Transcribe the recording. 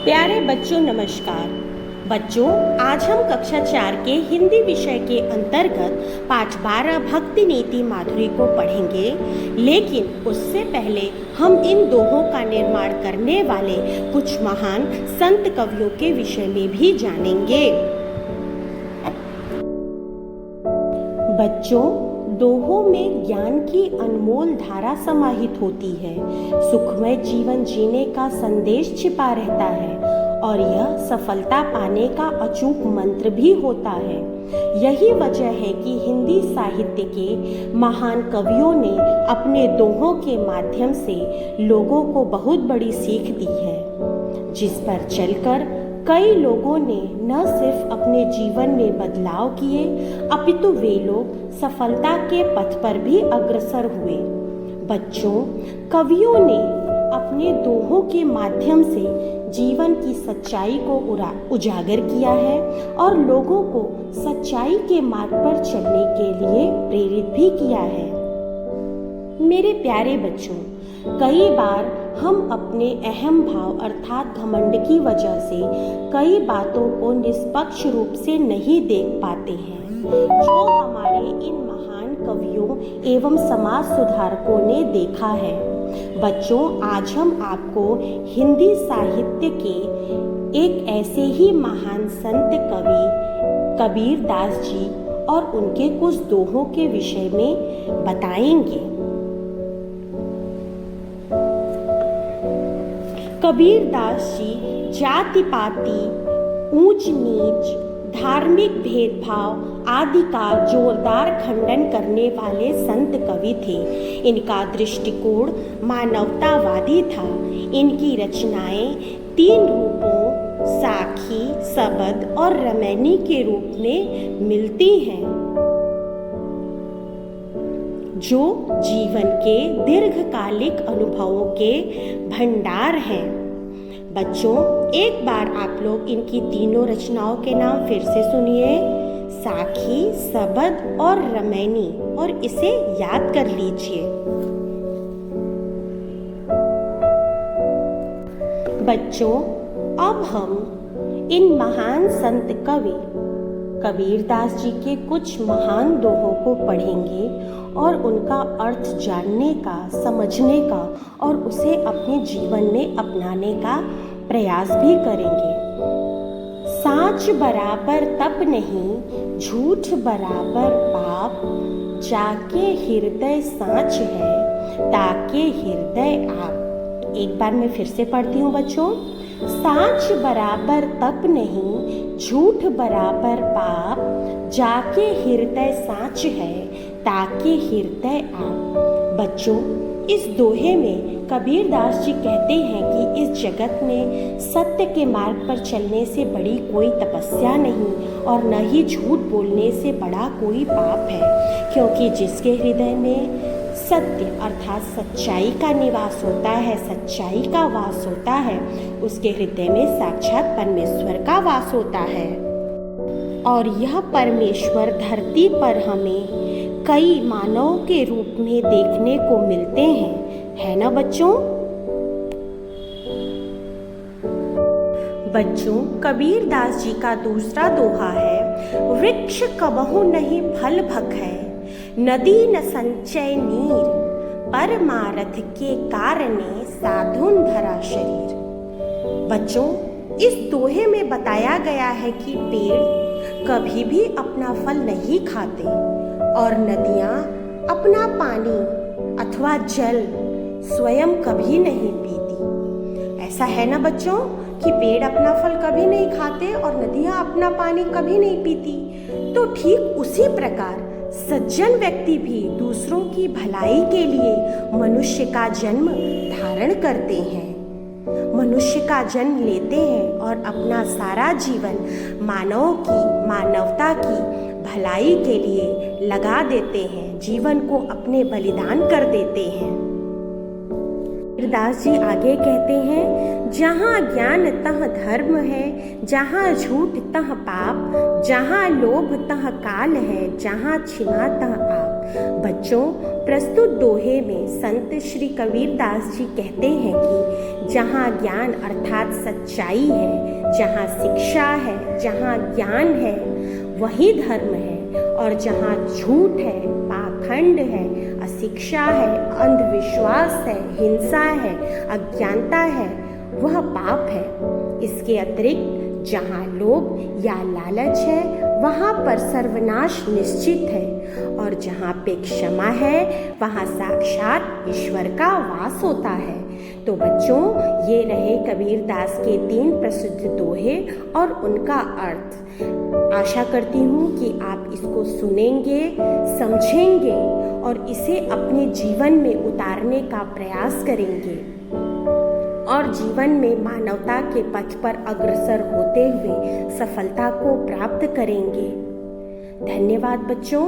प्यारे बच्चों नमस्कार। बच्चों, आज हम कक्षा 4 के हिंदी विषय के अंतर्गत पाठ 12 भक्ति नीति माधुरी को पढ़ेंगे, लेकिन उससे पहले हम इन दोहों का निर्माण करने वाले कुछ महान संत कवियों के विषय में भी जानेंगे। बच्चों, दोहों में ज्ञान की अनमोल धारा समाहित होती है, सुखमय जीवन जीने का संदेश छिपा रहता है और यह सफलता पाने का अचूक मंत्र भी होता है। यही वजह है कि हिंदी साहित्य के महान कवियों ने अपने दोहों के माध्यम से लोगों को बहुत बड़ी सीख दी है, जिस पर चलकर कई लोगों ने न सिर्फ अपने जीवन में बदलाव किए, अपितु वे लोग सफलता के पथ पर भी अग्रसर हुए। बच्चों, कवियों ने अपने दोहों के माध्यम से जीवन की सच्चाई को उजागर किया है और लोगों को सच्चाई के मार्ग पर चलने के लिए प्रेरित भी किया है। मेरे प्यारे बच्चों, कई बार हम अपने अहम भाव अर्थात घमंड की वजह से कई बातों को निष्पक्ष रूप से नहीं देख पाते हैं, जो हमारे इन महान कवियों एवं समाज सुधारकों ने देखा है। बच्चों, आज हम आपको हिंदी साहित्य के एक ऐसे ही महान संत कवि कबीर दास जी और उनके कुछ दोहों के विषय में बताएंगे। कबीर दास जी जाति पाति, ऊंच नीच, धार्मिक भेदभाव आदि का जोरदार खंडन करने वाले संत कवि थे। इनका दृष्टिकोण मानवतावादी था। इनकी रचनाएं 3 रूपों साखी, सबद और रमैनी के रूप में मिलती हैं, जो जीवन के दीर्घकालिक अनुभवों के भंडार हैं। बच्चों, एक बार आप लोग इनकी तीनों रचनाओं के नाम फिर से सुनिए, साखी, सबद और रमैनी, और इसे याद कर लीजिए। बच्चों, अब हम इन महान संत कवि कबीर दास जी के कुछ महान दोहों को पढ़ेंगे और उनका अर्थ जानने का, समझने का और उसे अपने जीवन में अपनाने का प्रयास भी करेंगे। साँच बराबर तप नहीं, झूठ बराबर पाप, जाके हृदय साँच है, ताके हृदय आप। एक बार मैं फिर से पढ़ती हूँ बच्चों। साँच बराबर तप नहीं, झूठ बराबर पाप, जाके हृदय साँच है, ताके हृदय आप। बच्चों, इस दोहे में कबीर दास जी कहते हैं कि इस जगत में सत्य के मार्ग पर चलने से बड़ी कोई तपस्या नहीं और न ही झूठ बोलने से बड़ा कोई पाप है, क्योंकि जिसके हृदय में सत्य अर्थात सच्चाई का निवास होता है, सच्चाई का वास होता है, उसके हृदय में साक्षात परमेश्वर का वास होता है। और यह परमेश्वर धरती पर हमें कई मानव के रूप में देखने को मिलते हैं, है ना बच्चों? बच्चों, कबीर दास जी का दूसरा दोहा है, वृक्ष कबहु नहीं फल भक है, नदी न संचय नीर, परमारथ के कारणे साधुन धरा शरीर। बच्चों, इस दोहे में बताया गया है कि पेड़ कभी भी अपना फल नहीं खाते और नदियाँ अपना पानी अथवा जल स्वयं कभी नहीं पीती। ऐसा है ना बच्चों कि पेड़ अपना फल कभी नहीं खाते और नदियाँ अपना पानी कभी नहीं पीती। तो ठीक उसी प्रकार सज्जन व्यक्ति भी दूसरों की भलाई के लिए मनुष्य का जन्म धारण करते हैं, मनुष्य का जन्म लेते हैं और अपना सारा जीवन मानवता की भलाई के लिए लगा देते हैं, जीवन को अपने बलिदान कर देते हैं। दास जी आगे कहते हैं, जहाँ ज्ञान तह धर्म है, जहाँ झूठ तह पाप, जहाँ लोभ तह काल है, जहाँ क्षमा तह आप। बच्चों, प्रस्तुत दोहे में संत श्री कबीरदास जी कहते हैं कि जहाँ ज्ञान अर्थात सच्चाई है, जहाँ शिक्षा है, जहाँ ज्ञान है वही धर्म है, और जहाँ झूठ है, पाखंड है, अशिक्षा है, अंधविश्वास है, हिंसा है, अज्ञानता है, वह पाप है। इसके अतिरिक्त जहाँ लोभ या लालच है वहाँ पर सर्वनाश निश्चित है, और जहाँ पे क्षमा है वहाँ साक्षात ईश्वर का वास होता है। तो बच्चों, ये रहे कबीरदास के 3 प्रसिद्ध दोहे और उनका अर्थ। आशा करती हूँ कि आप इसको सुनेंगे, समझेंगे और इसे अपने जीवन में उतारने का प्रयास करेंगे और जीवन में मानवता के पथ पर अग्रसर होते हुए सफलता को प्राप्त करेंगे। धन्यवाद बच्चों।